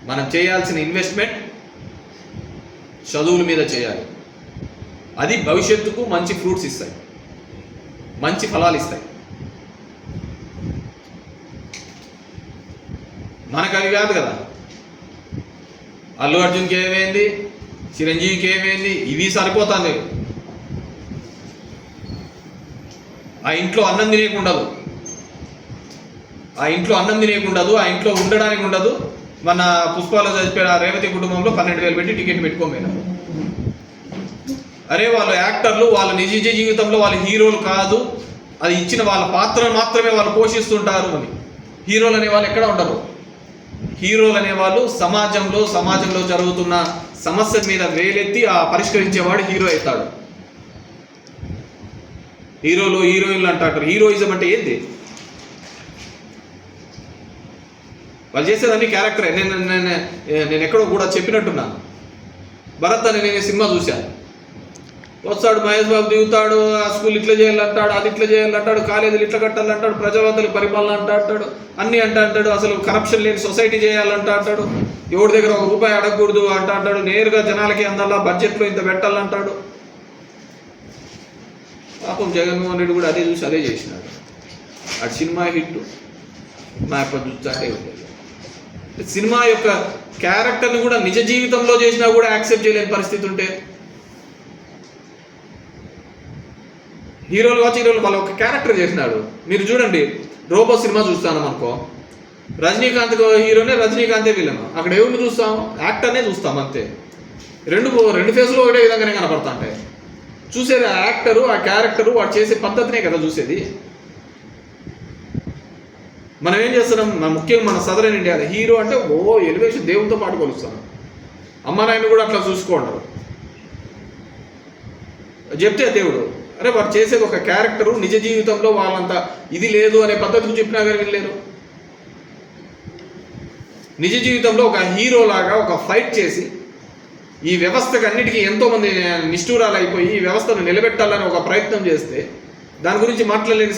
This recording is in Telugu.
మనం చేయాల్సిన ఇన్వెస్ట్మెంట్ చదువుల మీద చేయాలి. అది భవిష్యత్తుకు మంచి ఫ్రూట్స్ ఇస్తాయి, మంచి ఫలాలు ఇస్తాయి. మనకు అవి కాదు కదా. అల్లు అర్జున్కి ఏమైంది, చిరంజీవికి ఏమైంది, ఇవి సరిపోతుంది. ఆ ఇంట్లో అన్నం తినేకుండదు, ఆ ఇంట్లో ఉండడానికి ఉండదు. మన పుష్పాలో చదివిపోయిన రేవతి కుటుంబంలో 12,000 పెట్టి టికెట్ పెట్టుకోమైనారు. అరే వాళ్ళు యాక్టర్లు, వాళ్ళ నిజ జీవితంలో వాళ్ళు హీరోలు కాదు, అది ఇచ్చిన వాళ్ళ పాత్రను మాత్రమే వాళ్ళు పోషిస్తుంటారు అని. హీరోలు అనే వాళ్ళు ఎక్కడ ఉండరు. హీరోలు అనేవాళ్ళు సమాజంలో జరుగుతున్న సమస్య మీద వేలెత్తి ఆ పరిష్కరించేవాడు హీరో అవుతాడు. హీరోలు హీరోయిన్లు అంటారు. హీరోయిజం అంటే ఏంది? వాళ్ళు చేసేదాన్ని క్యారెక్టరే. నేను ఎక్కడో కూడా చెప్పినట్టున్నాను. భరత్ అని నేను సినిమా చూశాను. వస్తాడు మహేష్ బాబు, దిగుతాడు, ఆ స్కూల్ ఇట్లా చేయాలంటాడు, అది ఇట్లా చేయాలంటాడు, కాలేజీలు ఇట్లా కట్టాలంటాడు, ప్రజావంతులకు పరిపాలన అంటాడు, అన్నీ అంటాడు. అసలు కరప్షన్ లేని సొసైటీ చేయాలంటాడు, ఎవరి దగ్గర ₹1 అడగకూడదు అంటాడు, నేరుగా జనాలకి అందాలా, బడ్జెట్లో ఇంత పెట్టాలంటాడు. పాపం జగన్మోహన్ రెడ్డి కూడా అదే చూసి అదే చేసినాడు. అటు సినిమా హిట్ మా చూస్తే సినిమా యొక్క క్యారెక్టర్ని కూడా నిజ జీవితంలో చేసినా కూడా యాక్సెప్ట్ చేయలేని పరిస్థితి ఉంటే, హీరోలు వాళ్ళు ఒక క్యారెక్టర్ చేసినాడు. మీరు చూడండి, రోబో సినిమా చూస్తాను అనుకో, రజనీకాంత్ హీరోనే, రజనీకాంతే విలన్. అక్కడ ఎవరిని చూస్తాం? యాక్టర్నే చూస్తాం అంతే. రెండు ఫేస్లో ఒకటే విధంగానే కనపడతాంటాయి. చూసేది ఆ యాక్టరు, ఆ క్యారెక్టరు, వాడు చేసే పద్ధతినే కదా చూసేది. మనం ఏం చేస్తున్నాం? ముఖ్యంగా మన సదరన్ ఇండియాలో హీరో అంటే ఎలివేషన్ దేవునితో పాటు కొలుస్తాను. అమ్మ నాయన కూడా అట్లా చూసుకోండి. చెప్తే దేవుడు అరే వాడు చేసేది ఒక క్యారెక్టరు, నిజ జీవితంలో వాళ్ళంతా ఇది లేదు అనే పద్ధతికి చెప్పినా కానీ వినలేరు. నిజ జీవితంలో ఒక హీరోలాగా ఒక ఫైట్ చేసి ఈ వ్యవస్థకు అన్నిటికీ ఎంతోమంది నిష్ఠూరాలు అయిపోయి ఈ వ్యవస్థను నిలబెట్టాలని ఒక ప్రయత్నం చేస్తే దాని గురించి మాట్లాడలేని